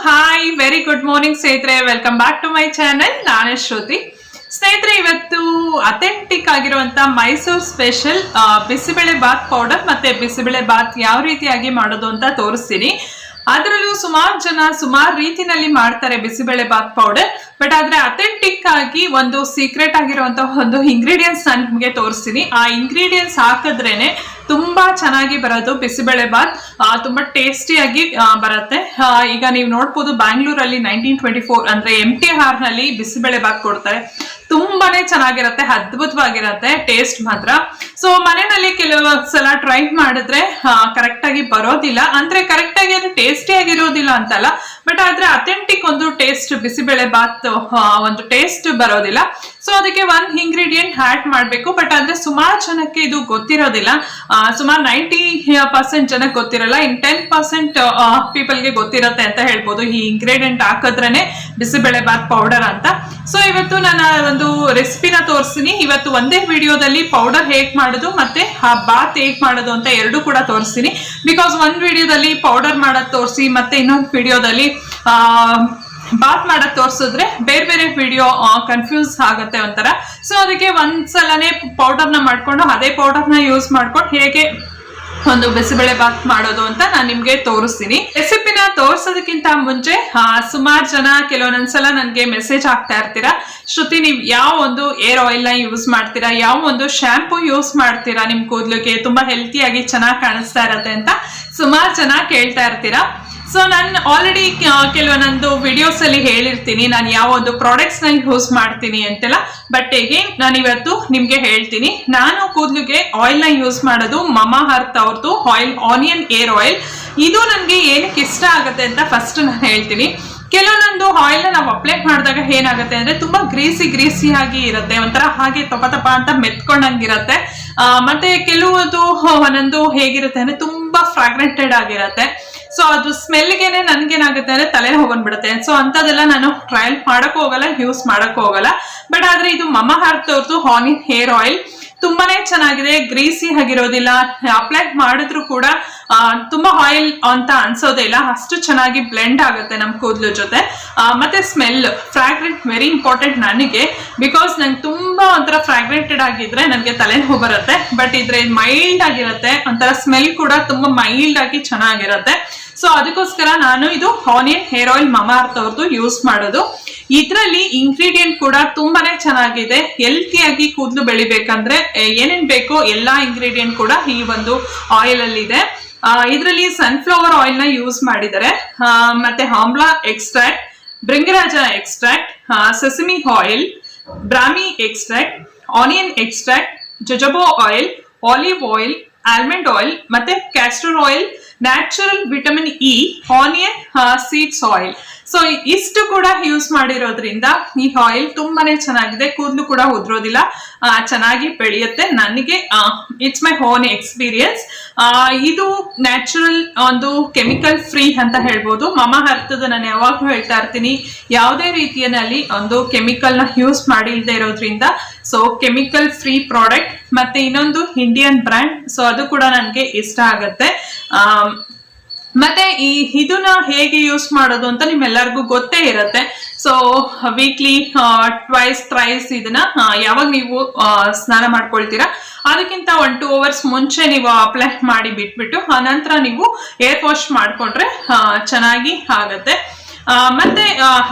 Hi very good morning ಸ್ನೇಹಿತರೆ, welcome back to my channel. ನಾನೇ ಶ್ರುತಿ. ಸ್ನೇಹಿತರೆ, ಇವತ್ತು ಅಥೆಂಟಿಕ್ ಆಗಿರುವಂತ ಮೈಸೂರು ಸ್ಪೆಷಲ್ ಬಿಸಿಬೇಳೆ ಬಾತ್ ಪೌಡರ್ ಮತ್ತೆ ಬಿಸಿಬೇಳೆ ಬಾತ್ ಯಾವ ರೀತಿಯಾಗಿ ಮಾಡೋದು ಅಂತ ತೋರಿಸ್ತೀನಿ. ಅದರಲ್ಲೂ ಸುಮಾರು ಜನ ಸುಮಾರು ರೀತಿನಲ್ಲಿ ಮಾಡ್ತಾರೆ ಬಿಸಿಬೇಳೆ ಬಾತ್ ಪೌಡರ್. ಬಟ್ ಆದ್ರೆ ಅಥೆಂಟಿಕ್ ಆಗಿ ಒಂದು ಸೀಕ್ರೆಟ್ ಆಗಿರುವಂತಹ ಒಂದು ಇಂಗ್ರೀಡಿಯೆಂಟ್ಸ್ ನಾನು ನಿಮಗೆ ತೋರಿಸ್ತೀನಿ. ಆ ಇಂಗ್ರೀಡಿಯೆಂಟ್ಸ್ ಹಾಕಿದ್ರೇನೆ ತುಂಬಾ ಚೆನ್ನಾಗಿ ಬರೋದು ಬಿಸಿಬೇಳೆ ಬಾತ್, ತುಂಬಾ ಟೇಸ್ಟಿಯಾಗಿ ಬರುತ್ತೆ. ಈಗ ನೀವು ನೋಡ್ಬೋದು, ಬ್ಯಾಂಗ್ಳೂರಲ್ಲಿ 1924 ಅಂದ್ರೆ MTR ನಲ್ಲಿ ಬಿಸಿಬೇಳೆ ಬಾತ್ ಕೊಡ್ತಾರೆ. ತುಂಬಾನೇ ಚೆನ್ನಾಗಿರತ್ತೆ, ಅದ್ಭುತವಾಗಿರತ್ತೆ ಟೇಸ್ಟ್ ಮಾತ್ರ. ಸೊ ಮನೆಯಲ್ಲಿ ಕೆಲವು ಸಲ ಟ್ರೈ ಮಾಡಿದ್ರೆ ಕರೆಕ್ಟ್ ಆಗಿ ಬರೋದಿಲ್ಲ, ಅಂದ್ರೆ ಕರೆಕ್ಟ್ ಆಗಿ ಅದು ಟೇಸ್ಟಿ ಆಗಿರೋದಿಲ್ಲ ಅಂತಲ್ಲ, ಬಟ್ ಆದ್ರೆ ಅಥೆಂಟಿಕ್ ಒಂದು ಟೇಸ್ಟ್ ಬಿಸಿಬೇಳೆ ಬಾತ್ ಒಂದು ಟೇಸ್ಟ್ ಬರೋದಿಲ್ಲ. ಸೊ ಅದಕ್ಕೆ ಒಂದು ಇಂಗ್ರೀಡಿಯೆಂಟ್ ಆಡ್ ಮಾಡ್ಬೇಕು. ಬಟ್ ಆದ್ರೆ ಸುಮಾರು ಜನಕ್ಕೆ ಇದು ಗೊತ್ತಿರೋದಿಲ್ಲ, ಸುಮಾರು 90% ಜನಕ್ಕೆ ಗೊತ್ತಿರಲ್ಲ. ಇನ್ 10% ಪೀಪಲ್ಗೆ ಗೊತ್ತಿರತ್ತೆ ಅಂತ ಹೇಳ್ಬೋದು ಈ ಇಂಗ್ರೀಡಿಯೆಂಟ್ ಹಾಕಿದ್ರೇನೆ ಬಿಸಿಬೇಳೆ ಬಾತ್ ಪೌಡರ್ ಅಂತ. ಸೊ ಇವತ್ತು ನಾನು ಒಂದು ರೆಸಿಪಿನ ತೋರಿಸ್ತೀನಿ. ಇವತ್ತು ಒಂದೇ ವಿಡಿಯೋದಲ್ಲಿ ಪೌಡರ್ ಹೇಗ್ ಮಾಡೋದು ಮತ್ತೆ ಆ ಬಾತ್ ಹೇಗ್ ಮಾಡೋದು ಅಂತ ಎರಡು ಕೂಡ ತೋರಿಸ್ತೀನಿ. ಬಿಕಾಸ್ ಒಂದ್ ವಿಡಿಯೋದಲ್ಲಿ ಪೌಡರ್ ಮಾಡೋದು ತೋರಿಸಿ ಮತ್ತೆ ಇನ್ನೊಂದು ವಿಡಿಯೋದಲ್ಲಿ ಬಾತ್ ಮಾಡೋದು ತೋರಿಸಿದ್ರೆ ಬೇರೆ ಬೇರೆ ವಿಡಿಯೋ ಕನ್ಫ್ಯೂಸ್ ಆಗತ್ತೆ ಒಂಥರ. ಸೊ ಅದಕ್ಕೆ ಒಂದ್ಸಲನೇ ಪೌಡರ್ನ ಮಾಡ್ಕೊಂಡು ಅದೇ ಪೌಡರ್ನ ಯೂಸ್ ಮಾಡ್ಕೊಂಡು ಹೇಗೆ ಒಂದು ಬಿಸಿಬೇಳೆ ಬಾತ್ ಮಾಡೋದು ಅಂತ ನಾನು ನಿಮ್ಗೆ ತೋರಿಸ್ತೀನಿ. ರೆಸಿಪಿನ ತೋರ್ಸೋದಕ್ಕಿಂತ ಮುಂಚೆ ಸುಮಾರು ಜನ ಕೆಲವೊಂದ್ಸಲ ನನ್ಗೆ ಮೆಸೇಜ್ ಆಗ್ತಾ ಇರ್ತೀರಾ, ಶ್ರುತಿ ನೀವು ಯಾವ ಒಂದು ಏರ್ ಆಯಿಲ್ ನ ಯೂಸ್ ಮಾಡ್ತೀರಾ, ಯಾವ ಒಂದು ಶಾಂಪೂ ಯೂಸ್ ಮಾಡ್ತೀರಾ, ನಿಮ್ ಕೂದಲಿಗೆ ತುಂಬಾ ಹೆಲ್ತಿಯಾಗಿ ಚೆನ್ನಾಗಿ ಕಾಣಿಸ್ತಾ ಇರತ್ತೆ ಅಂತ ಸುಮಾರು ಜನ ಕೇಳ್ತಾ ಇರ್ತೀರಾ. ಸೊ ನಾನು ಆಲ್ರೆಡಿ ಕೆಲವೊಂದೊಂದು ವಿಡಿಯೋಸ್ ಅಲ್ಲಿ ಹೇಳಿರ್ತೀನಿ ನಾನು ಯಾವ ಒಂದು ಪ್ರಾಡಕ್ಟ್ಸ್ ನ ಯೂಸ್ ಮಾಡ್ತೀನಿ ಅಂತೆಲ್ಲ. ಬಟ್ ಅಗೇನ್ ನಾನು ಇವತ್ತು ನಿಮ್ಗೆ ಹೇಳ್ತೀನಿ, ನಾನು ಕೂದಲಿಗೆ ಆಯಿಲ್ ನ ಯೂಸ್ ಮಾಡೋದು ಮಮಾ ಅರ್ತ್ ಅವ್ರದ್ದು ಆನಿಯನ್ ಏರ್ ಆಯಿಲ್. ಇದು ನನ್ಗೆ ಏನಕ್ಕೆ ಇಷ್ಟ ಆಗುತ್ತೆ ಅಂತ ಫಸ್ಟ್ ನಾನು ಹೇಳ್ತೀನಿ. ಕೆಲವೊಂದೊಂದು ಆಯಿಲ್ ನಾವು ಅಪ್ಲೈ ಮಾಡಿದಾಗ ಏನಾಗುತ್ತೆ ಅಂದ್ರೆ ತುಂಬಾ ಗ್ರೀಸಿ ಆಗಿ ಇರುತ್ತೆ, ಒಂಥರ ಹಾಗೆ ತಪ ಅಂತ ಮೆತ್ಕೊಂಡಂಗಿರತ್ತೆ. ಮತ್ತೆ ಕೆಲವೊಂದು ಒಂದೊಂದು ಹೇಗಿರುತ್ತೆ ಅಂದ್ರೆ ತುಂಬಾ ಫ್ರಾಗ್ರೆಂಟೆಡ್ ಆಗಿರತ್ತೆ. ಸೊ ಅದು ಸ್ಮೆಲ್ಗೆನೆ ನನ್ಗೇನಾಗುತ್ತೆ ಅಂದ್ರೆ ತಲೆ ಹೋಗ್ಬಿಡುತ್ತೆ. ಸೊ ಅಂತದೆಲ್ಲ ನಾನು ಟ್ರಯಲ್ ಮಾಡಕ್ ಹೋಗಲ್ಲ, ಯೂಸ್ ಮಾಡಕ್ ಹೋಗಲ್ಲ. ಬಟ್ ಆದ್ರೆ ಇದು ಮಮಾ ಅರ್ತ್ ಅವ್ರದ್ದು ಆನಿಯನ್ ಹೇರ್ ಆಯಿಲ್ ತುಂಬಾನೇ ಚೆನ್ನಾಗಿದೆ, ಗ್ರೀಸಿ ಆಗಿರೋದಿಲ್ಲ, ಅಪ್ಲೈ ಮಾಡಿದ್ರು ಕೂಡ ತುಂಬಾ ಆಯಿಲ್ ಅಂತ ಅನ್ಸೋದೇ ಇಲ್ಲ, ಅಷ್ಟು ಚೆನ್ನಾಗಿ ಬ್ಲೆಂಡ್ ಆಗುತ್ತೆ ನಮ್ ಕೂದಲು ಜೊತೆ. ಮತ್ತೆ ಸ್ಮೆಲ್ ಫ್ರಾಗ್ರೆಂಟ್ ವೆರಿ ಇಂಪಾರ್ಟೆಂಟ್ ನನಗೆ, ಬಿಕಾಸ್ ನಂಗೆ ತುಂಬಾ ಒಂಥರ ಫ್ರಾಗ್ರೆಂಟೆಡ್ ಆಗಿದ್ರೆ ನನಗೆ ತಲೆನೋವು ಬರುತ್ತೆ. ಬಟ್ ಇದ್ರೆ ಮೈಲ್ಡ್ ಆಗಿರುತ್ತೆ, ಒಂಥರ ಸ್ಮೆಲ್ ಕೂಡ ತುಂಬಾ ಮೈಲ್ಡ್ ಆಗಿ ಚೆನ್ನಾಗಿರುತ್ತೆ. ಸೊ ಅದಕ್ಕೋಸ್ಕರ ನಾನು ಇದು ಆನಿಯನ್ ಹೇರ್ ಆಯಿಲ್ ಮಮಾ ಅರ್ತ್ ಅವ್ರದ್ದು ಯೂಸ್ ಮಾಡೋದು. ಇದರಲ್ಲಿ ಇಂಗ್ರೀಡಿಯೆಂಟ್ ಕೂಡ ತುಂಬಾನೇ ಚೆನ್ನಾಗಿದೆ. ಹೆಲ್ತಿಯಾಗಿ ಕೂದಲು ಬೆಳಿಬೇಕಂದ್ರೆ ಏನೇನ್ ಬೇಕೋ ಎಲ್ಲಾ ಇಂಗ್ರೀಡಿಯೆಂಟ್ ಕೂಡ ಈ ಒಂದು ಆಯಿಲ್ ಅಲ್ಲಿ ಇದೆ. ಇದರಲ್ಲಿ ಸನ್ಫ್ಲವರ್ ಆಯಿಲ್ ನ ಯೂಸ್ ಮಾಡಿದ್ದಾರೆ, ಮತ್ತೆ amla extract, bhringraj extract, sesame oil, brahmi extract, onion extract, jojoba oil, olive oil, almond oil ಮತ್ತೆ castor oil, natural vitamin E, onion seeds oil. So ಇಷ್ಟು ಕೂಡ ಯೂಸ್ ಮಾಡಿರೋದ್ರಿಂದ ಈ ಆಯಿಲ್ ತುಂಬಾನೇ ಚೆನ್ನಾಗಿದೆ, ಕೂದಲು ಕೂಡ ಉದ್ರೋದಿಲ್ಲ, ಚೆನ್ನಾಗಿ ಬೆಳೆಯುತ್ತೆ. ನನಗೆ ಇಟ್ಸ್ ಮೈ ಓನ್ ಎಕ್ಸ್ಪೀರಿಯನ್ಸ್. ಇದು ನ್ಯಾಚುರಲ್ ಒಂದು ಕೆಮಿಕಲ್ ಫ್ರೀ ಅಂತ ಹೇಳ್ಬೋದು. ಮಮಾ ಅರ್ಥದ ನಾನು ಯಾವಾಗ್ಲೂ ಹೇಳ್ತಾ ಇರ್ತೀನಿ, ಯಾವುದೇ ರೀತಿಯಲ್ಲಿ ಒಂದು ಕೆಮಿಕಲ್ ನ ಯೂಸ್ ಮಾಡಿಲ್ದೇ ಇರೋದ್ರಿಂದ ಸೊ ಕೆಮಿಕಲ್ ಫ್ರೀ ಪ್ರಾಡಕ್ಟ್. ಮತ್ತೆ ಇನ್ನೊಂದು ಇಂಡಿಯನ್ ಬ್ರ್ಯಾಂಡ್, ಸೊ ಅದು ಕೂಡ ನನಗೆ ಇಷ್ಟ ಆಗತ್ತೆ. ಮತ್ತೆ ಇದನ್ನ ಹೇಗೆ ಯೂಸ್ ಮಾಡೋದು ಅಂತ ನಿಮ್ಮೆಲ್ಲರಿಗೂ ಗೊತ್ತೇ ಇರತ್ತೆ. ಸೊ ವೀಕ್ಲಿ ಟ್ವೈಸ್ ಥ್ರೈಸ್ ಇದನ್ನ ಯಾವಾಗ ನೀವು ಸ್ನಾನ ಮಾಡ್ಕೊಳ್ತೀರಾ ಅದಕ್ಕಿಂತ 1-2 hours ಮುಂಚೆ ನೀವು ಅಪ್ಲೈ ಮಾಡಿ ಬಿಟ್ಬಿಟ್ಟು ಆನಂತರ ನೀವು ಏರ್ ವಾಶ್ ಮಾಡ್ಕೊಂಡ್ರೆ ಚೆನ್ನಾಗಿ ಆಗತ್ತೆ. ಮತ್ತೆ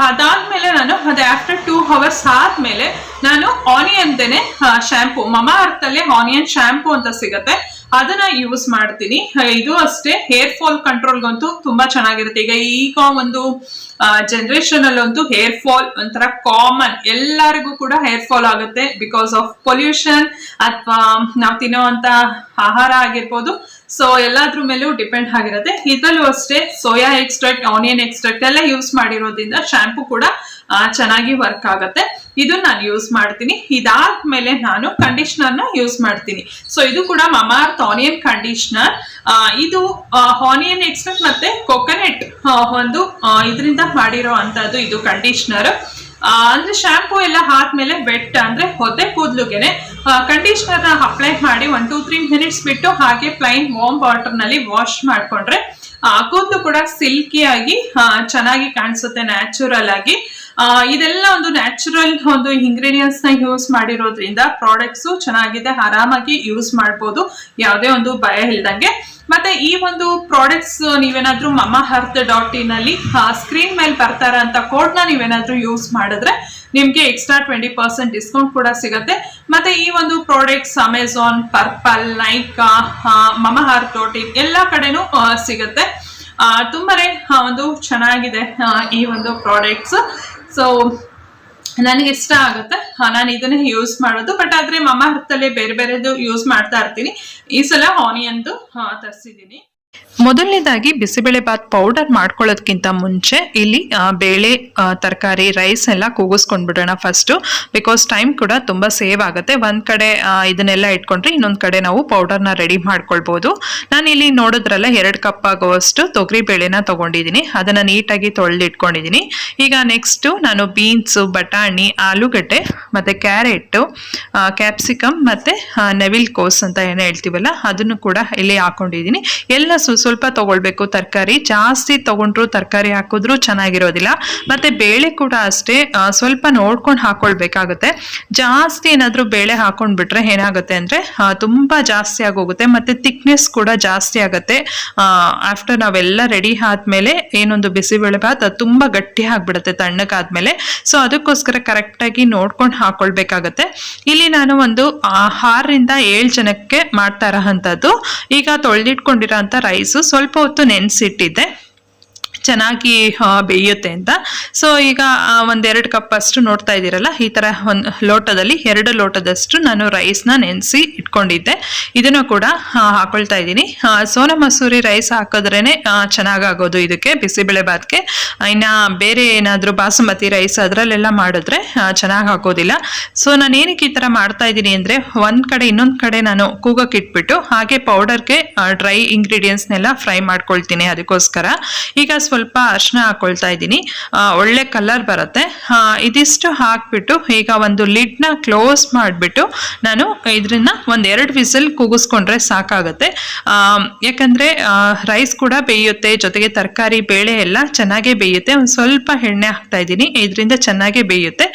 ಅದಾದ್ಮೇಲೆ ನಾನು ಆಫ್ಟರ್ 2 hours ಆದ್ಮೇಲೆ ನಾನು ಆನಿಯನ್ದೇನೆ ಶಾಂಪೂ, ಮಮಾ ಅರ್ತ್ ಅಲ್ಲಿ ಆನಿಯನ್ ಶಾಂಪೂ ಅಂತ ಸಿಗತ್ತೆ, ಅದನ್ನ ಯೂಸ್ ಮಾಡ್ತೀನಿ. ಇದು ಅಷ್ಟೇ ಹೇರ್ ಫಾಲ್ ಕಂಟ್ರೋಲ್ಗಂತೂ ತುಂಬಾ ಚೆನ್ನಾಗಿರುತ್ತೆ. ಈಗ ಒಂದು ಜನರೇಷನ್ ಅಲ್ಲಂತೂ ಹೇರ್ ಫಾಲ್ ಒಂಥರ ಕಾಮನ್, ಎಲ್ಲರಿಗೂ ಕೂಡ ಹೇರ್ ಫಾಲ್ ಆಗುತ್ತೆ ಬಿಕಾಸ್ ಆಫ್ ಪೊಲ್ಯೂಷನ್ ಅಥವಾ ನಾವು ತಿನ್ನೋಂತ ಆಹಾರ ಆಗಿರ್ಬೋದು. ಸೊ ಎಲ್ಲಾದ್ರ ಮೇಲೂ ಡಿಪೆಂಡ್ ಆಗಿರುತ್ತೆ. ಇದರಲ್ಲೂ ಅಷ್ಟೇ ಸೋಯಾ ಎಕ್ಸ್ಟ್ರಾಕ್ಟ್, ಆನಿಯನ್ ಎಕ್ಸ್ಟ್ರಾಕ್ಟ್ ಎಲ್ಲ ಯೂಸ್ ಮಾಡಿರೋದ್ರಿಂದ ಶಾಂಪೂ ಕೂಡ ಚೆನ್ನಾಗಿ ವರ್ಕ್ ಆಗುತ್ತೆ. ಇದನ್ನ ನಾನು ಯೂಸ್ ಮಾಡ್ತೀನಿ. ಇದಾದ್ಮೇಲೆ ನಾನು ಕಂಡೀಷನರ್ ನ ಯೂಸ್ ಮಾಡ್ತೀನಿ. ಸೊ ಇದು ಕೂಡ ಮಮಾ ಅರ್ತ್ ಆನಿಯನ್ ಕಂಡೀಷನರ್. ಇದು ಆನಿಯನ್ ಎಕ್ಸ್ಟ್ರಾಕ್ಟ್ ಮತ್ತೆ ಕೊಕೊನಟ್ ಒಂದು ಇದರಿಂದ ಮಾಡಿರೋ ಅಂತದ್ದು ಇದು ಕಂಡೀಷನರ್. ಅಂದ್ರೆ ಶಾಂಪೂ ಎಲ್ಲ ಆದ್ಮೇಲೆ ವೆಟ್ ಅಂದ್ರೆ ಹೊತ್ತೆ ಕೂದಲುಗೆನೆ ಕಂಡೀಷನರ್ ನ ಅಪ್ಲೈ ಮಾಡಿ 1-2-3 minutes ಬಿಟ್ಟು ಹಾಗೆ ಪ್ಲೈನ್ ವಾರ್ಮ್ ವಾಟರ್ ನಲ್ಲಿ ವಾಶ್ ಮಾಡ್ಕೊಂಡ್ರೆ ಕೂದಲು ಕೂಡ ಸಿಲ್ಕಿ ಆಗಿ ಚೆನ್ನಾಗಿ ಕಾಣಿಸುತ್ತೆ ನ್ಯಾಚುರಲ್ ಆಗಿ. ಇದೆಲ್ಲ ಒಂದು ನ್ಯಾಚುರಲ್ ಒಂದು ಇಂಗ್ರೀಡಿಯೆಂಟ್ಸ್ ನ ಯೂಸ್ ಮಾಡಿರೋದ್ರಿಂದ ಪ್ರಾಡಕ್ಟ್ಸ್ ಚೆನ್ನಾಗಿದೆ, ಆರಾಮಾಗಿ ಯೂಸ್ ಮಾಡ್ಬೋದು ಯಾವುದೇ ಒಂದು ಭಯ ಇಲ್ದಂಗೆ. ಮತ್ತೆ ಈ ಒಂದು ಪ್ರಾಡಕ್ಟ್ಸ್ ನೀವೇನಾದ್ರೂ mamaearth.in ಅಲ್ಲಿ ಸ್ಕ್ರೀನ್ ಮೇಲೆ ಬರ್ತಾರ ಅಂತ ಕೋಡ್ ನ ನೀವೇನಾದ್ರೂ ಯೂಸ್ ಮಾಡಿದ್ರೆ ನಿಮ್ಗೆ ಎಕ್ಸ್ಟ್ರಾ 20% ಡಿಸ್ಕೌಂಟ್ ಕೂಡ ಸಿಗುತ್ತೆ. ಮತ್ತೆ ಈ ಒಂದು products Amazon, purple, Nykaa, mamaearth.in ಎಲ್ಲ ಕಡೆನೂ ಸಿಗುತ್ತೆ. ತುಂಬಾನೇ ಒಂದು ಚೆನ್ನಾಗಿದೆ ಈ ಒಂದು ಪ್ರಾಡಕ್ಟ್ಸ್. ಸೊ ನನಗೆ ಇಷ್ಟ ಆಗುತ್ತೆ, ನಾನು ಇದನ್ನೇ ಯೂಸ್ ಮಾಡೋದು. ಬಟ್ ಆದ್ರೆ mamaearth ಅಲ್ಲೇ ಬೇರೆ ಬೇರೆದು ಯೂಸ್ ಮಾಡ್ತಾ ಇರ್ತೀನಿ. ಈ ಸಲ ಆನಿಯನ್ದು ತರಿಸಿದ್ದೀನಿ. ಮೊದಲನೇದಾಗಿ ಬಿಸಿಬೇಳೆಬಾತ್ ಪೌಡರ್ ಮಾಡ್ಕೊಳ್ಳೋದಕ್ಕಿಂತ ಮುಂಚೆ ಇಲ್ಲಿ ಬೇಳೆ, ತರಕಾರಿ, ರೈಸ್ ಎಲ್ಲ ಕೂಗಿಸ್ಕೊಂಡ್ಬಿಡೋಣ ಫಸ್ಟು. ಬಿಕಾಸ್ ಟೈಮ್ ಕೂಡ ತುಂಬಾ ಸೇವ್ ಆಗುತ್ತೆ. ಒಂದ್ ಕಡೆ ಇದನ್ನೆಲ್ಲ ಇಟ್ಕೊಂಡ್ರೆ ಇನ್ನೊಂದ್ ಕಡೆ ನಾವು ಪೌಡರ್ನ ರೆಡಿ ಮಾಡ್ಕೊಳ್ಬಹುದು. ನಾನು ಇಲ್ಲಿ ನೋಡಿದ್ರಲ್ಲ 2 ಕಪ್ ಆಗುವಷ್ಟು ತೊಗರಿ ಬೇಳೆನ ತಗೊಂಡಿದ್ದೀನಿ. ಅದನ್ನ ನೀಟಾಗಿ ತೊಳೆದಿಟ್ಕೊಂಡಿದ್ದೀನಿ. ಈಗ ನೆಕ್ಸ್ಟ್ ನಾನು ಬೀನ್ಸ್, ಬಟಾಣಿ, ಆಲೂಗಡ್ಡೆ ಮತ್ತೆ ಕ್ಯಾರೆಟ್, ಕ್ಯಾಪ್ಸಿಕಮ್ ಮತ್ತೆ ನೆವಿಲ್ ಕೋಸ್ ಅಂತ ಏನು ಹೇಳ್ತೀವಲ್ಲ ಅದನ್ನು ಕೂಡ ಇಲ್ಲಿ ಹಾಕೊಂಡಿದ್ದೀನಿ. ಎಲ್ಲ ಸ್ವಲ್ಪ ತಗೊಳ್ಬೇಕು. ತರಕಾರಿ ಜಾಸ್ತಿ ತಗೊಂಡ್ರು ತರಕಾರಿ ಹಾಕಿದ್ರು ಚೆನ್ನಾಗಿರೋದಿಲ್ಲ. ಮತ್ತೆ ಬೇಳೆ ಕೂಡ ಅಷ್ಟೇ ಸ್ವಲ್ಪ ನೋಡ್ಕೊಂಡು ಹಾಕೊಳ್ಬೇಕಾಗುತ್ತೆ. ಜಾಸ್ತಿ ಏನಾದ್ರೂ ಬೇಳೆ ಹಾಕೊಂಡ್ಬಿಟ್ರೆ ಏನಾಗುತ್ತೆ ಅಂದ್ರೆ ತುಂಬಾ ಜಾಸ್ತಿ ಆಗೋಗುತ್ತೆ. ಮತ್ತೆ ಥಿಕ್ನೆಸ್ ಕೂಡ ಜಾಸ್ತಿ ಆಗುತ್ತೆ. ಆಫ್ಟರ್ ನಾವೆಲ್ಲ ರೆಡಿ ಆದ್ಮೇಲೆ ಏನೊಂದು ಬಿಸಿಬೇಳೆಬಾತ್ ಅದು ತುಂಬಾ ಗಟ್ಟಿ ಆಗ್ಬಿಡುತ್ತೆ ತಣ್ಣಗಾದ್ಮೇಲೆ. ಸೊ ಅದಕ್ಕೋಸ್ಕರ ಕರೆಕ್ಟ್ ಆಗಿ ನೋಡ್ಕೊಂಡು ಹಾಕೊಳ್ಬೇಕಾಗತ್ತೆ. ಇಲ್ಲಿ ನಾನು ಒಂದು 6 ರಿಂದ 7 ಜನಕ್ಕೆ ಮಾಡ್ತಾ ಇರೋಂಥದ್ದು. ಈಗ ತೊಳೆದಿಟ್ಕೊಂಡಿರೋ ಅಂತ ರೈಸು ಸ್ವಲ್ಪ ಹೊತ್ತು ನೆನೆಸಿಟ್ಟಿದ್ದೆ ಚೆನ್ನಾಗಿ ಬೇಯುತ್ತೆ ಅಂತ. ಸೊ ಈಗ 1-2 ಕಪ್ ಅಷ್ಟು ನೋಡ್ತಾ ಇದ್ದೀರಲ್ಲ, ಈ ತರ ಒಂದು ಲೋಟದಲ್ಲಿ 2 ಲೋಟದಷ್ಟು ನಾನು ರೈಸ್ನ ನೆನೆಸಿ ಇಟ್ಕೊಂಡಿದ್ದೆ. ಇದನ್ನು ಕೂಡ ಹಾಕೊಳ್ತಾ ಇದ್ದೀನಿ. ಸೋನಾ ಮಸೂರಿ ರೈಸ್ ಹಾಕಿದ್ರೇನೆ ಚೆನ್ನಾಗಾಗೋದು ಇದಕ್ಕೆ ಬಿಸಿಬೇಳೆಬಾತ್ಗೆ. ಇನ್ನ ಬೇರೆ ಏನಾದರೂ ಬಾಸುಮತಿ ರೈಸ್ ಅದರಲ್ಲೆಲ್ಲ ಮಾಡಿದ್ರೆ ಚೆನ್ನಾಗಿ ಹಾಕೋದಿಲ್ಲ. ಸೊ ನಾನು ಏನಕ್ಕೆ ಈ ತರ ಮಾಡ್ತಾ ಇದ್ದೀನಿ ಅಂದ್ರೆ ಒಂದ್ ಕಡೆ ಇನ್ನೊಂದ್ ಕಡೆ ನಾನು ಕೂಗಕ್ಕೆ ಇಟ್ಬಿಟ್ಟು ಹಾಗೆ ಪೌಡರ್ಗೆ ಡ್ರೈ ಇಂಗ್ರೀಡಿಯೆಂಟ್ಸ್ನೆಲ್ಲ ಫ್ರೈ ಮಾಡ್ಕೊಳ್ತೀನಿ. ಅದಕ್ಕೋಸ್ಕರ ಈಗ ಸ್ವಲ್ಪ ಅರಿಶಿನ ಹಾಕೊಳ್ತಾ ಇದ್ದೀನಿ. ಒಳ್ಳೆ ಕಲರ್ ಬರುತ್ತೆ. ಇದಿಷ್ಟು ಹಾಕ್ಬಿಟ್ಟು ಈಗ ಒಂದು ಲಿಡ್ ನ ಕ್ಲೋಸ್ ಮಾಡಿಬಿಟ್ಟು ನಾನು ಇದನ್ನ 1-2 ವಿಸಿಲ್ ಕೂಗಿಸ್ಕೊಂಡ್ರೆ ಸಾಕಾಗುತ್ತೆ. ಯಾಕಂದ್ರೆ ರೈಸ್ ಕೂಡ ಬೇಯುತ್ತೆ, ಜೊತೆಗೆ ತರಕಾರಿ ಬೇಳೆ ಎಲ್ಲ ಚೆನ್ನಾಗೇ ಬೇಯುತ್ತೆ. ಒಂದು ಸ್ವಲ್ಪ ಎಣ್ಣೆ ಹಾಕ್ತಾ ಇದ್ದೀನಿ, ಇದರಿಂದ ಚೆನ್ನಾಗೇ ಬೇಯುತ್ತೆ.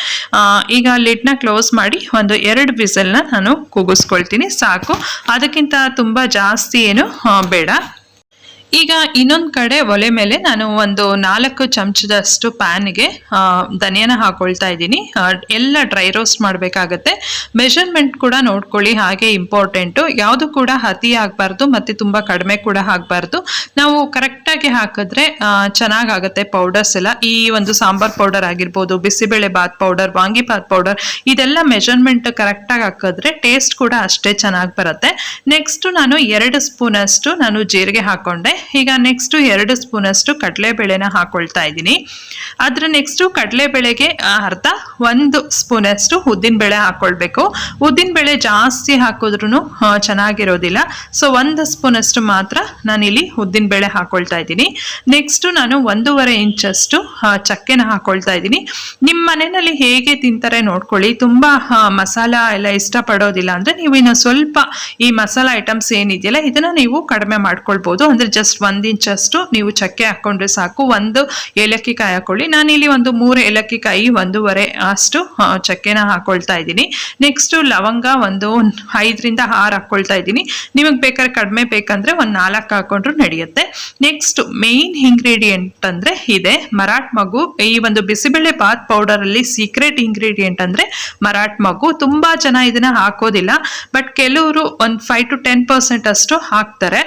ಈಗ ಲಿಡ್ ನ ಕ್ಲೋಸ್ ಮಾಡಿ 1-2 ವಿಸಿಲ್ ನ ನಾನು ಕೂಗಿಸ್ಕೊಳ್ತೀನಿ ಸಾಕು. ಅದಕ್ಕಿಂತ ತುಂಬಾ ಜಾಸ್ತಿ ಏನು ಬೇಡ. ಈಗ ಇನ್ನೊಂದು ಕಡೆ ಒಲೆ ಮೇಲೆ ನಾನು ಒಂದು 4 ಚಮಚದಷ್ಟು ಪ್ಯಾನ್ಗೆ ಧನಿಯಾನ ಹಾಕೊಳ್ತಾ ಇದ್ದೀನಿ. ಎಲ್ಲ ಡ್ರೈ ರೋಸ್ಟ್ ಮಾಡಬೇಕಾಗತ್ತೆ. ಮೆಷರ್ಮೆಂಟ್ ಕೂಡ ನೋಡ್ಕೊಳ್ಳಿ, ಹಾಗೆ ಇಂಪಾರ್ಟೆಂಟು. ಯಾವುದು ಕೂಡ ಅತಿ ಆಗಬಾರ್ದು ಮತ್ತು ತುಂಬ ಕಡಿಮೆ ಕೂಡ ಆಗಬಾರ್ದು. ನಾವು ಕರೆಕ್ಟಾಗಿ ಹಾಕಿದ್ರೆ ಚೆನ್ನಾಗಾಗತ್ತೆ ಪೌಡರ್ಸ್ ಎಲ್ಲ. ಈ ಒಂದು ಸಾಂಬಾರ್ ಪೌಡರ್ ಆಗಿರ್ಬೋದು, ಬಿಸಿಬೇಳೆಬಾತ್ ಪೌಡರ್, ವಾಂಗಿಬಾತ್ ಪೌಡರ್, ಇದೆಲ್ಲ ಮೆಷರ್ಮೆಂಟ್ ಕರೆಕ್ಟಾಗಿ ಹಾಕಿದ್ರೆ ಟೇಸ್ಟ್ ಕೂಡ ಅಷ್ಟೇ ಚೆನ್ನಾಗಿ ಬರುತ್ತೆ. ನೆಕ್ಸ್ಟ್ ನಾನು 2 ಸ್ಪೂನ್ ಅಷ್ಟು ನಾನು ಜೀರಿಗೆ ಹಾಕೊಂಡೆ. ಈಗ ನೆಕ್ಸ್ಟ್ 2 ಸ್ಪೂನ್ ಅಷ್ಟು ಕಡಲೆಬೇಳೆನ ಹಾಕೊಳ್ತಾ ಇದ್ದೀನಿ. ಅದ್ರ ನೆಕ್ಸ್ಟ್ ಕಡಲೆಬೇಳೆಗೆ ಅರ್ಧ 1 ಸ್ಪೂನ್ ಅಷ್ಟು ಉದ್ದಿನ ಬೇಳೆ ಹಾಕೊಳ್ಬೇಕು. ಉದ್ದಿನ ಬೇಳೆ ಜಾಸ್ತಿ ಹಾಕಿದ್ರು ಚೆನ್ನಾಗಿರೋದಿಲ್ಲ. ಸೊ 1 ಸ್ಪೂನ್ ಅಷ್ಟು ಮಾತ್ರ ನಾನಿಲ್ಲಿ ಉದ್ದಿನ ಬೇಳೆ ಹಾಕೊಳ್ತಾ ಇದ್ದೀನಿ. ನೆಕ್ಸ್ಟ್ ನಾನು 1.5 ಇಂಚಷ್ಟು ಚಕ್ಕೆನ ಹಾಕೊಳ್ತಾ ಇದ್ದೀನಿ. ನಿಮ್ಮ ಮನೆಯಲ್ಲಿ ಹೇಗೆ ತಿಂತಾರೆ ನೋಡ್ಕೊಳ್ಳಿ. ತುಂಬಾ ಮಸಾಲ ಎಲ್ಲ ಇಷ್ಟಪಡೋದಿಲ್ಲ ಅಂದ್ರೆ ನೀವು ಇನ್ನು ಸ್ವಲ್ಪ ಈ ಮಸಾಲ ಐಟಮ್ಸ್ ಏನಿದೆಯಲ್ಲ ಇದನ್ನ ನೀವು ಕಡಿಮೆ ಮಾಡ್ಕೊಳ್ಬಹುದು. ಅಂದ್ರೆ ಜಸ್ಟ್ 1 ಇಂಚಷ್ಟು ನೀವು ಚಕ್ಕೆ ಹಾಕೊಂಡ್ರೆ ಸಾಕು. 1 ಏಲಕ್ಕಿ ಕಾಯಿ ಹಾಕೊಳ್ಳಿ. ನಾನಿಲ್ಲಿ ಒಂದು 3 ಏಲಕ್ಕಿ ಕಾಯಿ 1.5 ಅಷ್ಟು ಚಕ್ಕೆನ ಹಾಕೊಳ್ತಾ ಇದ್ದೀನಿ. ನೆಕ್ಸ್ಟ್ ಲವಂಗ ಒಂದು 5 ರಿಂದ 6 ಹಾಕೊಳ್ತಾ ಇದ್ದೀನಿ. ನಿಮಗೆ ಬೇಕಾದ್ರೆ ಕಡಿಮೆ ಬೇಕಂದ್ರೆ 4 ಹಾಕೊಂಡ್ರು ನಡೆಯುತ್ತೆ. ನೆಕ್ಸ್ಟ್ ಮೇನ್ ಇಂಗ್ರೀಡಿಯೆಂಟ್ ಅಂದ್ರೆ ಇದೆ ಮರಾಠ ಮಗು. ಈ ಒಂದು ಬಿಸಿಬೇಳೆ ಬಾತ್ ಪೌಡರ್ ಅಲ್ಲಿ ಸೀಕ್ರೆಟ್ ಇಂಗ್ರೀಡಿಯೆಂಟ್ ಅಂದ್ರೆ ಮರಾಠ ಮಗು. ತುಂಬಾ ಜನ ಇದನ್ನ ಹಾಕೋದಿಲ್ಲ, ಬಟ್ ಕೆಲವರು ಒಂದು 5 to 10% ಅಷ್ಟು ಹಾಕ್ತಾರೆ.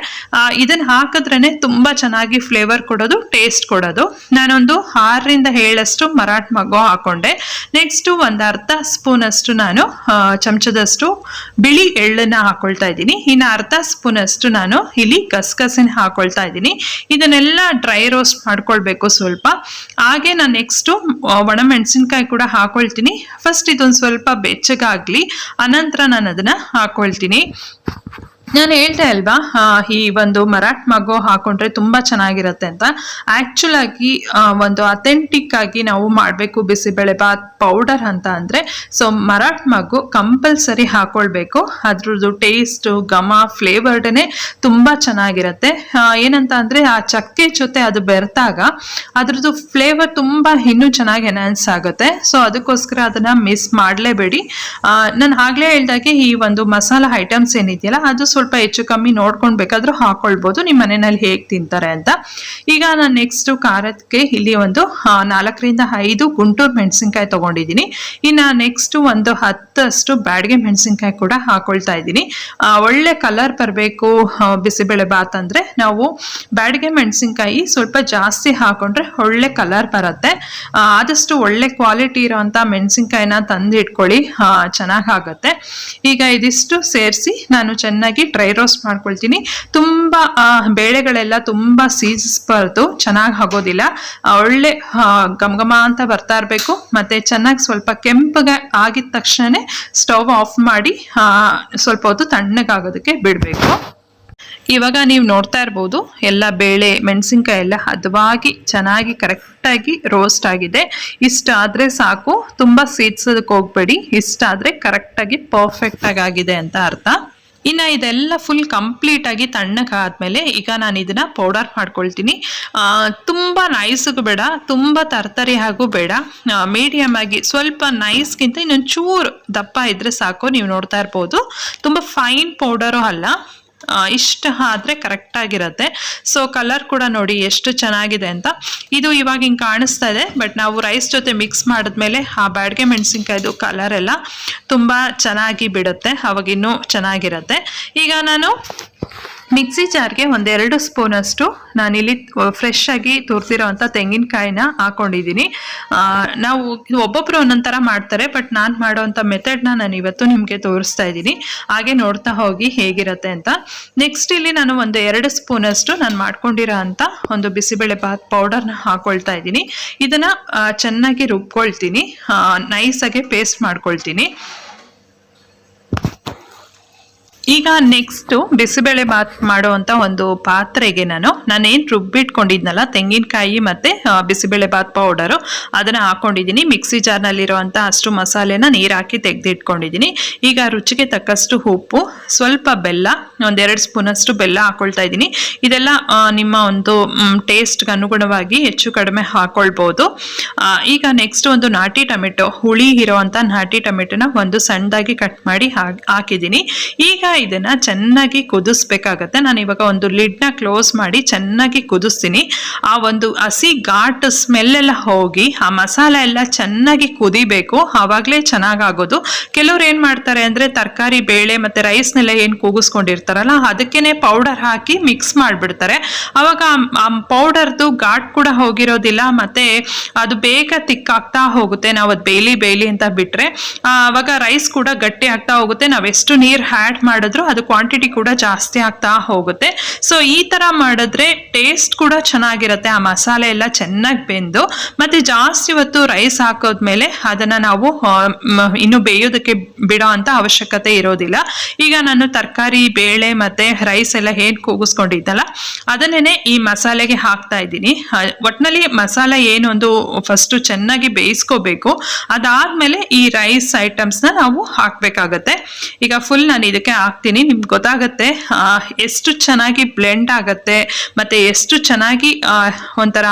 ಇದನ್ನ ಹಾಕಿದ್ರೇನೆ ತುಂಬಾ ಚೆನ್ನಾಗಿ ಫ್ಲೇವರ್ ಕೊಡೋದು, ಟೇಸ್ಟ್ ಕೊಡೋದು. ನಾನೊಂದು 6 ರಿಂದ 7 ಅಷ್ಟು ಮರಾಠ ಮಗು ಹಾಕೊಂಡೆ. ನೆಕ್ಸ್ಟ್ 1/2 ಸ್ಪೂನ್ ಅಷ್ಟು ನಾನು ಚಮಚದಷ್ಟು ಬಿಳಿ ಎಳ್ಳನ್ನ ಹಾಕೊಳ್ತಾ ಇದ್ದೀನಿ. ಇನ್ನು 1/2 ಸ್ಪೂನ್ ಅಷ್ಟು ನಾನು ಇಲ್ಲಿ ಗಸಗಸೆನ ಹಾಕೊಳ್ತಾ ಇದ್ದೀನಿ. ಇದನ್ನೆಲ್ಲ ಡ್ರೈ ರೋಸ್ಟ್ ಮಾಡ್ಕೊಳ್ಬೇಕು ಸ್ವಲ್ಪ. ಹಾಗೆ ನಾನು ನೆಕ್ಸ್ಟ್ ಒಣ ಮೆಣಸಿನ್ಕಾಯಿ ಕೂಡ ಹಾಕೊಳ್ತೀನಿ. ಫಸ್ಟ್ ಇದೊಂದು ಸ್ವಲ್ಪ ಬೆಚ್ಚಗಾಗ್ಲಿ, ಅನಂತರ ನಾನು ಅದನ್ನ ಹಾಕೊಳ್ತೀನಿ. ನಾನು ಹೇಳ್ದೆ ಅಲ್ವಾ, ಈ ಒಂದು ಮರಾಠ್ ಮಗು ಹಾಕೊಂಡ್ರೆ ತುಂಬಾ ಚೆನ್ನಾಗಿರತ್ತೆ ಅಂತ. ಆಕ್ಚುಲ್ ಆಗಿ ಒಂದು ಅಥೆಂಟಿಕ್ ಆಗಿ ನಾವು ಮಾಡಬೇಕು ಬಿಸಿಬೇಳೆಬಾತ್ ಪೌಡರ್ ಅಂತ ಅಂದ್ರೆ, ಸೊ ಮರಾಠ್ ಮಗು ಕಂಪಲ್ಸರಿ ಹಾಕೊಳ್ಬೇಕು. ಅದ್ರದ್ದು ಟೇಸ್ಟ್ ಘಮ ಫ್ಲೇವರ್ಡನೆ ತುಂಬಾ ಚೆನ್ನಾಗಿರತ್ತೆ. ಏನಂತ ಅಂದ್ರೆ ಆ ಚಕ್ಕೆ ಜೊತೆ ಅದು ಬೆರೆತಾಗ ಅದ್ರದ್ದು ಫ್ಲೇವರ್ ತುಂಬಾ ಇನ್ನೂ ಚೆನ್ನಾಗಿ ಎನ್ಹಾನ್ಸ್ ಆಗುತ್ತೆ. ಸೊ ಅದಕ್ಕೋಸ್ಕರ ಅದನ್ನ ಮಿಸ್ ಮಾಡಲೇಬೇಡಿ. ನಾನು ಆಗ್ಲೇ ಹೇಳ್ದಾಗೆ ಈ ಒಂದು ಮಸಾಲಾ ಐಟಮ್ಸ್ ಏನಿದೆಯಲ್ಲ ಅದು ಸ್ವಲ್ಪ ಹೆಚ್ಚು ಕಮ್ಮಿ ನೋಡ್ಕೊಂಡು ಬೇಕಾದ್ರೂ ಹಾಕೊಳ್ಬಹುದು, ನಿಮ್ಮ ಮನೆಯಲ್ಲಿ ಹೇಗೆ ತಿಂತಾರೆ ಅಂತ. ಈಗ ನಾನು ನೆಕ್ಸ್ಟ್ ಖಾರಕ್ಕೆ ಇಲ್ಲಿ ಒಂದು 4-5 ಗುಂಟೂರು ಮೆಣಸಿನ್ಕಾಯಿ ತಗೊಂಡಿದ್ದೀನಿ. ಇನ್ನು ನೆಕ್ಸ್ಟ್ ಒಂದು 10 ಬ್ಯಾಡಗೆ ಮೆಣಸಿನ್ಕಾಯಿ ಕೂಡ ಹಾಕೊಳ್ತಾ ಇದ್ದೀನಿ. ಒಳ್ಳೆ ಕಲರ್ ಬರಬೇಕು ಬಿಸಿಬೇಳೆ ಬಾತ್ ಅಂದ್ರೆ ನಾವು ಬ್ಯಾಡಗೆ ಮೆಣಸಿನ್ಕಾಯಿ ಸ್ವಲ್ಪ ಜಾಸ್ತಿ ಹಾಕೊಂಡ್ರೆ ಒಳ್ಳೆ ಕಲರ್ ಬರುತ್ತೆ. ಆದಷ್ಟು ಒಳ್ಳೆ ಕ್ವಾಲಿಟಿ ಇರೋಂಥ ಮೆಣಸಿನ್ಕಾಯಿನ ತಂದು ಇಟ್ಕೊಳ್ಳಿ, ಚೆನ್ನಾಗಾಗತ್ತೆ. ಈಗ ಇದಿಷ್ಟು ಸೇರಿಸಿ ನಾನು ಚೆನ್ನಾಗಿ ಡ್ರೈ ರೋಸ್ಟ್ ಮಾಡ್ಕೊಳ್ತೀನಿ. ತುಂಬಾ ಬೇಳೆಗಳೆಲ್ಲ ತುಂಬಾ ಸೀಜಿಸ್ಬಾರ್ದು, ಚೆನ್ನಾಗಿ ಆಗೋದಿಲ್ಲ. ಒಳ್ಳೆ ಘಮ ಅಂತ ಬರ್ತಾ ಇರಬೇಕು. ಮತ್ತೆ ಚೆನ್ನಾಗಿ ಸ್ವಲ್ಪ ಕೆಂಪಗೆ ಆಗಿದ ತಕ್ಷಣನೇ ಸ್ಟವ್ ಆಫ್ ಮಾಡಿ ಸ್ವಲ್ಪ ಹೊತ್ತು ತಣ್ಣಗಾಗೋದಕ್ಕೆ ಬಿಡಬೇಕು. ಇವಾಗ ನೀವು ನೋಡ್ತಾ ಇರ್ಬೋದು ಎಲ್ಲ ಬೇಳೆ ಮೆಣಸಿನ್ಕಾಯಿ ಎಲ್ಲ ಹದವಾಗಿ ಚೆನ್ನಾಗಿ ಕರೆಕ್ಟಾಗಿ ರೋಸ್ಟ್ ಆಗಿದೆ. ಇಷ್ಟಾದರೆ ಸಾಕು, ತುಂಬ ಸೀದ್ಸೋದಕ್ಕೆ ಹೋಗ್ಬೇಡಿ. ಇಷ್ಟಾದರೆ ಕರೆಕ್ಟಾಗಿ ಪರ್ಫೆಕ್ಟಾಗಿ ಆಗಿದೆ ಅಂತ ಅರ್ಥ. ಇನ್ನು ಇದೆಲ್ಲ ಫುಲ್ ಕಂಪ್ಲೀಟ್ ಆಗಿ ತಣ್ಣಗಾದ್ಮೇಲೆ ಈಗ ನಾನು ಇದನ್ನ ಪೌಡರ್ ಮಾಡ್ಕೊಳ್ತೀನಿ. ತುಂಬ ನೈಸ್ಗೂ ಬೇಡ, ತುಂಬ ತರ್ತರಿ ಹಾಗೂ ಬೇಡ, ಮೀಡಿಯಮ್ ಆಗಿ ಸ್ವಲ್ಪ ನೈಸ್ಗಿಂತ ಇನ್ನೊಂದು ಚೂರು ದಪ್ಪ ಇದ್ರೆ ಸಾಕು. ನೀವು ನೋಡ್ತಾ ಇರ್ಬೋದು ತುಂಬ ಫೈನ್ ಪೌಡರು ಅಲ್ಲ, ಇಷ್ಟ ಆದ್ರೆ ಕರೆಕ್ಟ್ ಆಗಿರತ್ತೆ. ಸೊ ಕಲರ್ ಕೂಡ ನೋಡಿ ಎಷ್ಟು ಚೆನ್ನಾಗಿದೆ ಅಂತ. ಇದು ಇವಾಗ ಹಿಂಗೆ ಕಾಣಿಸ್ತಾ ಇದೆ, ಬಟ್ ನಾವು ರೈಸ್ ಜೊತೆ ಮಿಕ್ಸ್ ಮಾಡಿದ್ಮೇಲೆ ಆ ಬ್ಯಾಡಗೆ ಮೆಣಸಿನ್ಕಾಯ್ದು ಕಲರ್ ಎಲ್ಲ ತುಂಬಾ ಚೆನ್ನಾಗಿ ಬಿಡುತ್ತೆ, ಅವಾಗ ಇನ್ನೂ ಚೆನ್ನಾಗಿರತ್ತೆ. ಈಗ ನಾನು ಮಿಕ್ಸಿ ಜಾರ್ಗೆ 1-2 ಸ್ಪೂನಷ್ಟು ನಾನಿಲ್ಲಿ ಫ್ರೆಶ್ ಆಗಿ ತುರಿದಿರೋ ಅಂಥ ತೆಂಗಿನಕಾಯಿನ ಹಾಕೊಂಡಿದ್ದೀನಿ. ನಾವು ಒಬ್ಬೊಬ್ಬರು ಒಂದೊಂಥರ ಮಾಡ್ತಾರೆ, ಬಟ್ ನಾನು ಮಾಡೋವಂಥ ಮೆಥಡ್ನ ನಾನು ಇವತ್ತು ನಿಮಗೆ ತೋರಿಸ್ತಾ ಇದ್ದೀನಿ. ಹಾಗೆ ನೋಡ್ತಾ ಹೋಗಿ ಹೇಗಿರುತ್ತೆ ಅಂತ. ನೆಕ್ಸ್ಟ್ ಇಲ್ಲಿ ನಾನು 1-2 ಸ್ಪೂನಷ್ಟು ನಾನು ಮಾಡ್ಕೊಂಡಿರೋ ಅಂಥ ಒಂದು ಬಿಸಿಬೇಳೆ ಬಾತ್ ಪೌಡರ್ನ ಹಾಕೊಳ್ತಾ ಇದ್ದೀನಿ. ಇದನ್ನು ಚೆನ್ನಾಗಿ ರುಬ್ಕೊಳ್ತೀನಿ, ನೈಸಾಗೆ ಪೇಸ್ಟ್ ಮಾಡ್ಕೊಳ್ತೀನಿ. ಈಗ ನೆಕ್ಸ್ಟ್ ಬಿಸಿಬೇಳೆ ಬಾತ್ ಮಾಡುವಂಥ ಒಂದು ಪಾತ್ರೆಗೆ ನಾನೇನು ರುಬ್ಬಿಟ್ಕೊಂಡಿದ್ನಲ್ಲ ತೆಂಗಿನಕಾಯಿ ಮತ್ತು ಬಿಸಿಬೇಳೆ ಬಾತ್ ಪೌಡರು ಅದನ್ನು ಹಾಕ್ಕೊಂಡಿದ್ದೀನಿ. ಮಿಕ್ಸಿ ಜಾರ್ನಲ್ಲಿರುವಂಥ ಅಷ್ಟು ಮಸಾಲೆನ ನೀರು ಹಾಕಿ ತೆಗೆದಿಟ್ಕೊಂಡಿದ್ದೀನಿ. ಈಗ ರುಚಿಗೆ ತಕ್ಕಷ್ಟು ಉಪ್ಪು, ಸ್ವಲ್ಪ ಬೆಲ್ಲ, 1-2 ಸ್ಪೂನಷ್ಟು ಬೆಲ್ಲ ಹಾಕ್ಕೊಳ್ತಾ ಇದ್ದೀನಿ. ಇದೆಲ್ಲ ನಿಮ್ಮ ಒಂದು ಟೇಸ್ಟ್ಗೆ ಅನುಗುಣವಾಗಿ ಹೆಚ್ಚು ಕಡಿಮೆ ಹಾಕ್ಕೊಳ್ಬೋದು. ಈಗ ನೆಕ್ಸ್ಟ್ ಒಂದು ನಾಟಿ ಟೊಮೆಟೊ, ಹುಳಿ ಇರೋವಂಥ ನಾಟಿ ಟೊಮೆಟೊನ ಒಂದು ಸಣ್ಣದಾಗಿ ಕಟ್ ಮಾಡಿ ಹಾಕಿದ್ದೀನಿ. ಈಗ ಇದನ್ನ ಚೆನ್ನಾಗಿ ಕುದಿಸ್ಬೇಕಾಗತ್ತೆ. ನಾನು ಇವಾಗ ಒಂದು ಲಿಡ್ನ ಕ್ಲೋಸ್ ಮಾಡಿ ಚೆನ್ನಾಗಿ ಕುದಿಸ್ತೀನಿ. ಆ ಒಂದು ಹಸಿ ಘಾಟ್ ಸ್ಮೆಲ್ ಎಲ್ಲ ಹೋಗಿ ಆ ಮಸಾಲೆ ಎಲ್ಲ ಚೆನ್ನಾಗಿ ಕುದಿಬೇಕು, ಆವಾಗಲೇ ಚೆನ್ನಾಗಾಗೋದು. ಕೆಲವ್ರು ಏನು ಮಾಡ್ತಾರೆ ಅಂದರೆ ತರಕಾರಿ ಬೇಳೆ ಮತ್ತು ರೈಸ್ನೆಲ್ಲ ಏನು ಕೂಗಿಸ್ಕೊಂಡಿರ್ತಾರಲ್ಲ ಅದಕ್ಕೇನೆ ಪೌಡರ್ ಹಾಕಿ ಮಿಕ್ಸ್ ಮಾಡಿಬಿಡ್ತಾರೆ. ಆವಾಗ ಆ ಪೌಡರ್ದು ಘಾಟ್ ಕೂಡ ಹೋಗಿರೋದಿಲ್ಲ, ಮತ್ತು ಅದು ಬೇಗ ತಿಕ್ಕಾಗ್ತಾ ಹೋಗುತ್ತೆ. ನಾವು ಅದು ಬೇಯ್ಲಿ ಅಂತ ಬಿಟ್ಟರೆ ಆವಾಗ ರೈಸ್ ಕೂಡ ಗಟ್ಟಿ ಆಗ್ತಾ ಹೋಗುತ್ತೆ. ನಾವೆಷ್ಟು ನೀರು ಆ್ಯಡ್ ಮಾಡಿದ್ರು ಅದು ಕ್ವಾಂಟಿಟಿ ಕೂಡ ಜಾಸ್ತಿ ಆಗ್ತಾ ಹೋಗುತ್ತೆ. ಸೊ ಈ ತರ ಮಾಡಿದ್ರೆ ಟೇಸ್ಟ್ ಕೂಡ ಚೆನ್ನಾಗಿರುತ್ತೆ, ಆ ಮಸಾಲೆ ಎಲ್ಲ ಚೆನ್ನಾಗಿ ಬೆಂದು. ಮತ್ತೆ ಜಾಸ್ತಿ ಹೊತ್ತು ರೈಸ್ ಹಾಕೋದ್ಮೇಲೆ ಅದನ್ನ ನಾವು ಇನ್ನು ಬೇಯೋದಕ್ಕೆ ಬಿಡೋ ಅಂತ ಅವಶ್ಯಕತೆ ಇರೋದಿಲ್ಲ. ಈಗ ನಾನು ತರಕಾರಿ ಬೇಳೆ ಮತ್ತೆ ರೈಸ್ ಎಲ್ಲ ಏನ್ ಕೂಗಿಸ್ಕೊಂಡಿದ್ದಲ್ಲ ಅದನ್ನೇನೆ ಈ ಮಸಾಲೆಗೆ ಹಾಕ್ತಾ ಇದ್ದೀನಿ. ಒಟ್ನಲ್ಲಿ ಮಸಾಲೆ ಏನೊಂದು ಫಸ್ಟ್ ಚೆನ್ನಾಗಿ ಬೇಯಿಸ್ಕೋಬೇಕು, ಅದಾದ್ಮೇಲೆ ಈ ರೈಸ್ ಐಟಮ್ಸ್ನ ನಾವು ಹಾಕ್ಬೇಕಾಗತ್ತೆ. ಈಗ ಫುಲ್ ನಾನು ಇದಕ್ಕೆ ಹಾಕ್ತೀನಿ. ನಿಮ್ಗೆ ಗೊತ್ತಾಗತ್ತೆ ಎಷ್ಟು ಚೆನ್ನಾಗಿ ಬ್ಲೆಂಡ್ ಆಗತ್ತೆ ಮತ್ತೆ ಎಷ್ಟು ಚೆನ್ನಾಗಿ ಒಂಥರ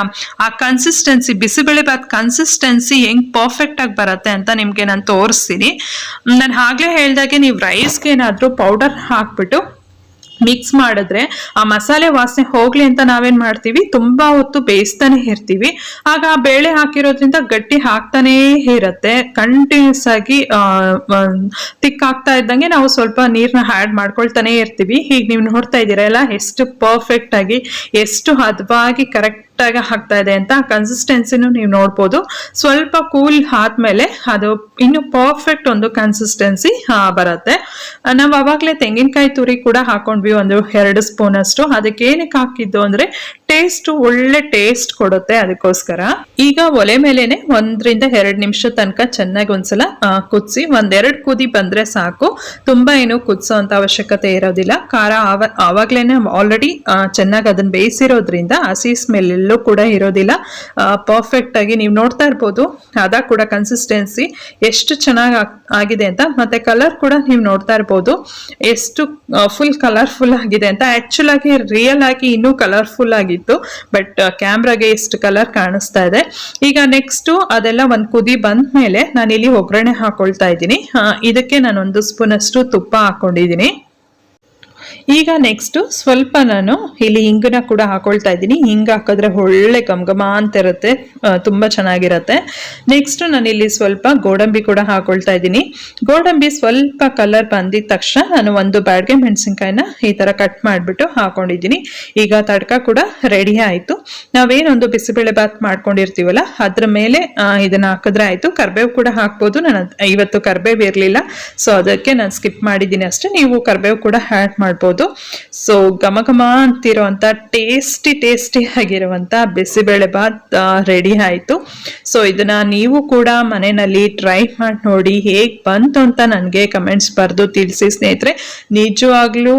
ಆ ಕನ್ಸಿಸ್ಟೆನ್ಸಿ ಬಿಸಿಬೇಳೆಬಾತ್ ಕನ್ಸಿಸ್ಟೆನ್ಸಿ ಹೆಂಗ್ ಪರ್ಫೆಕ್ಟ್ ಆಗಿ ಬರುತ್ತೆ ಅಂತ ನಿಮ್ಗೆ ನಾನು ತೋರಿಸ್ತೀನಿ. ನಾನು ಆಗ್ಲೇ ಹೇಳ್ದಾಗೆ ನೀವು ರೈಸ್ಗೆ ಏನಾದರೂ ಪೌಡರ್ ಹಾಕ್ಬಿಟ್ಟು ಮಿಕ್ಸ್ ಮಾಡಿದ್ರೆ ಆ ಮಸಾಲೆ ವಾಸನೆ ಹೋಗ್ಲಿ ಅಂತ ನಾವೇನ್ ಮಾಡ್ತೀವಿ, ತುಂಬಾ ಹೊತ್ತು ಬೇಯಿಸ್ತಾನೆ ಇರ್ತೀವಿ. ಆಗ ಆ ಬೇಳೆ ಹಾಕಿರೋದ್ರಿಂದ ಗಟ್ಟಿ ಹಾಕ್ತಾನೇ ಇರತ್ತೆ. ಕಂಟಿನ್ಯೂಸ್ ಆಗಿ ತಿಕ್ಕಾಗ್ತಾ ಇದ್ದಂಗೆ ನಾವು ಸ್ವಲ್ಪ ನೀರ್ನ ಆ್ಯಡ್ ಮಾಡ್ಕೊಳ್ತಾನೆ ಇರ್ತೀವಿ. ಈಗ ನೀವು ನೋಡ್ತಾ ಇದ್ದೀರಲ್ಲ ಎಷ್ಟು ಪರ್ಫೆಕ್ಟ್ ಆಗಿ ಎಷ್ಟು ಹದವಾಗಿ ಕರೆಕ್ಟ್ ಆಗಿ ಹಾಕ್ತಾ ಇದೆ ಅಂತ. ಕನ್ಸಿಸ್ಟೆನ್ಸಿನೂ ನೀವು ನೋಡ್ಬೋದು. ಸ್ವಲ್ಪ ಕೂಲ್ ಆದ್ಮೇಲೆ ಅದು ಇನ್ನು ಪರ್ಫೆಕ್ಟ್ ಒಂದು ಕನ್ಸಿಸ್ಟೆನ್ಸಿ ಬರುತ್ತೆ. ನಾವು ಅವಾಗಲೇ ತೆಂಗಿನಕಾಯಿ ತುರಿ ಕೂಡ ಹಾಕೊಂಡ್ವಿ ಒಂದು 2 ಸ್ಪೂನ್ ಅಷ್ಟು. ಅದಕ್ಕೆ ಏನಕ್ಕೆ ಹಾಕಿದ್ದು ಅಂದ್ರೆ ಟೇಸ್ಟ್ ಒಳ್ಳೆ ಟೇಸ್ಟ್ ಕೊಡುತ್ತೆ, ಅದಕ್ಕೋಸ್ಕರ. ಈಗ ಒಲೆ ಮೇಲೆನೆ 1 ರಿಂದ 2 ನಿಮಿಷ ತನಕ ಚೆನ್ನಾಗಿ ಒಂದ್ಸಲ ಕುದಿಸಿ, 1-2 ಕುದಿ ಬಂದ್ರೆ ಸಾಕು. ತುಂಬಾ ಏನು ಕುದಿಸೋ ಅಂತ ಅವಶ್ಯಕತೆ ಇರೋದಿಲ್ಲ. ಖಾರ ಆವಾಗ್ಲೇನೆ ಆಲ್ರೆಡಿ ಚೆನ್ನಾಗಿ ಅದನ್ನ ಬೇಯಿಸಿರೋದ್ರಿಂದ ಹಸಿ ಸ್ಮೆಲ್ ಎಲ್ಲೂ ಕೂಡ ಇರೋದಿಲ್ಲ. ಪರ್ಫೆಕ್ಟ್ ಆಗಿ ನೀವು ನೋಡ್ತಾ ಇರ್ಬೋದು ಅದ ಕೂಡ ಕನ್ಸಿಸ್ಟೆನ್ಸಿ ಎಷ್ಟು ಚೆನ್ನಾಗಿ ಆಗಿದೆ ಅಂತ. ಮತ್ತೆ ಕಲರ್ ಕೂಡ ನೀವು ನೋಡ್ತಾ ಇರ್ಬೋದು ಎಷ್ಟು ಫುಲ್ ಕಲರ್ಫುಲ್ ಆಗಿದೆ ಅಂತ. ಆಕ್ಚುಲ್ ಆಗಿ ರಿಯಲ್ ಆಗಿ ಇನ್ನೂ ಕಲರ್ಫುಲ್ ಆಗಿತ್ತು, ಬಟ್ ಕ್ಯಾಮ್ರಾಗೆ ಎಷ್ಟು ಕಲರ್ ಕಾಣಿಸ್ತಾ ಇದೆ. ಈಗ ನೆಕ್ಸ್ಟ್ ಅದೆಲ್ಲ ಒಂದು ಕುದಿ ಬಂದ ಮೇಲೆ ನಾನಿಲ್ಲಿ ಒಗ್ಗರಣೆ ಹಾಕೊಳ್ತಾ ಇದ್ದೀನಿ. ಇದಕ್ಕೆ ನಾನು 1 ಸ್ಪೂನ್ ಅಷ್ಟು ತುಪ್ಪ ಹಾಕೊಂಡಿದ್ದೀನಿ. ಈಗ ನೆಕ್ಸ್ಟ್ ಸ್ವಲ್ಪ ನಾನು ಇಲ್ಲಿ ಹಿಂಗನ್ನ ಕೂಡ ಹಾಕೊಳ್ತಾ ಇದ್ದೀನಿ. ಹಿಂಗ ಹಾಕಿದ್ರೆ ಒಳ್ಳೆ ಘಮ ಅಂತ ಇರುತ್ತೆ, ತುಂಬಾ ಚೆನ್ನಾಗಿರುತ್ತೆ. ನೆಕ್ಸ್ಟ್ ನಾನು ಇಲ್ಲಿ ಸ್ವಲ್ಪ ಗೋಡಂಬಿ ಕೂಡ ಹಾಕೊಳ್ತಾ ಇದ್ದೀನಿ. ಗೋಡಂಬಿ ಸ್ವಲ್ಪ ಕಲರ್ ಬಂದಿದ ತಕ್ಷಣ ನಾನು 1 ಬ್ಯಾಡ್ಗೆ ಮೆಣಸಿನ್ಕಾಯಿನ ಈ ತರ ಕಟ್ ಮಾಡಿಬಿಟ್ಟು ಹಾಕೊಂಡಿದ್ದೀನಿ. ಈಗ ತಡ್ಕ ಕೂಡ ರೆಡಿ ಆಯ್ತು. ನಾವೇನೊಂದು ಬಿಸಿಬೇಳೆ ಬಾತ್ ಮಾಡ್ಕೊಂಡಿರ್ತೀವಲ್ಲ ಅದ್ರ ಮೇಲೆ ಇದನ್ನ ಹಾಕಿದ್ರೆ ಆಯ್ತು. ಕರ್ಬೇವು ಕೂಡ ಹಾಕ್ಬೋದು. ನಾನು ಇವತ್ತು ಕರ್ಬೇವು ಇರಲಿಲ್ಲ, ಸೊ ಅದಕ್ಕೆ ನಾನು ಸ್ಕಿಪ್ ಮಾಡಿದ್ದೀನಿ ಅಷ್ಟೇ. ನೀವು ಕರ್ಬೇವು ಕೂಡ ಆ್ಯಡ್ ಮಾಡ್ಬೋದು. ಸೊ ಘಮ ಅಂತಿರುವಂತ ಟೇಸ್ಟಿ ಆಗಿರುವಂತ ಬಿಸಿಬೇಳೆ ಬಾತ್ ರೆಡಿ ಆಯ್ತು. ಸೊ ಇದನ್ನ ನೀವು ಕೂಡ ಮನೆಯಲ್ಲಿ ಟ್ರೈ ಮಾಡಿ ನೋಡಿ, ಹೇಗ್ ಬಂತು ಅಂತ ನನಗೆ ಕಮೆಂಟ್ಸ್ ಬರೆದು ತಿಳಿಸಿ ಸ್ನೇಹಿತರೆ. ನಿಜವಾಗ್ಲೂ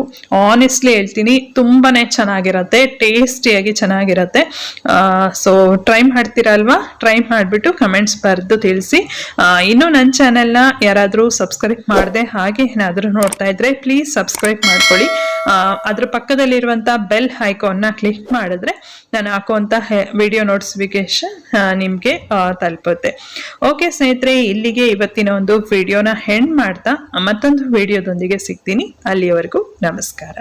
ಆನೆಸ್ಟ್ಲಿ ಹೇಳ್ತೀನಿ, ತುಂಬಾನೇ ಚೆನ್ನಾಗಿರತ್ತೆ, ಟೇಸ್ಟಿಯಾಗಿ ಚೆನ್ನಾಗಿರತ್ತೆ. ಸೊ ಟ್ರೈ ಮಾಡ್ತೀರಲ್ವಾ, ಟ್ರೈ ಮಾಡಿಬಿಟ್ಟು ಕಮೆಂಟ್ಸ್ ಬರೆದು ತಿಳಿಸಿ. ಇನ್ನು ನನ್ನ ಚಾನೆಲ್ನ ಯಾರಾದರೂ ಸಬ್ಸ್ಕ್ರೈಬ್ ಮಾಡದೆ ಹಾಗೆ ಏನಾದರೂ ನೋಡ್ತಾ ಇದ್ರೆ ಪ್ಲೀಸ್ ಸಬ್ಸ್ಕ್ರೈಬ್ ಮಾಡ್ಕೊಳ್ಳಿ. ಅದ್ರ ಪಕ್ಕದಲ್ಲಿರುವಂತ ಬೆಲ್ ಐಕಾನ್ನ ಕ್ಲಿಕ್ ಮಾಡಿದ್ರೆ ನಾನು ಹಾಕುವಂತ ವಿಡಿಯೋ ನೋಟಿಫಿಕೇಶನ್ ನಿಮ್ಗೆ ತಲುಪುತ್ತೆ. ಓಕೆ ಸ್ನೇಹಿತರೆ, ಇಲ್ಲಿಗೆ ಇವತ್ತಿನ ಒಂದು ವಿಡಿಯೋನ ಎಂಡ್ ಮಾಡ್ತಾ ಮತ್ತೊಂದು ವಿಡಿಯೋದೊಂದಿಗೆ ಸಿಗ್ತೀನಿ. ಅಲ್ಲಿಯವರೆಗೂ ನಮಸ್ಕಾರ.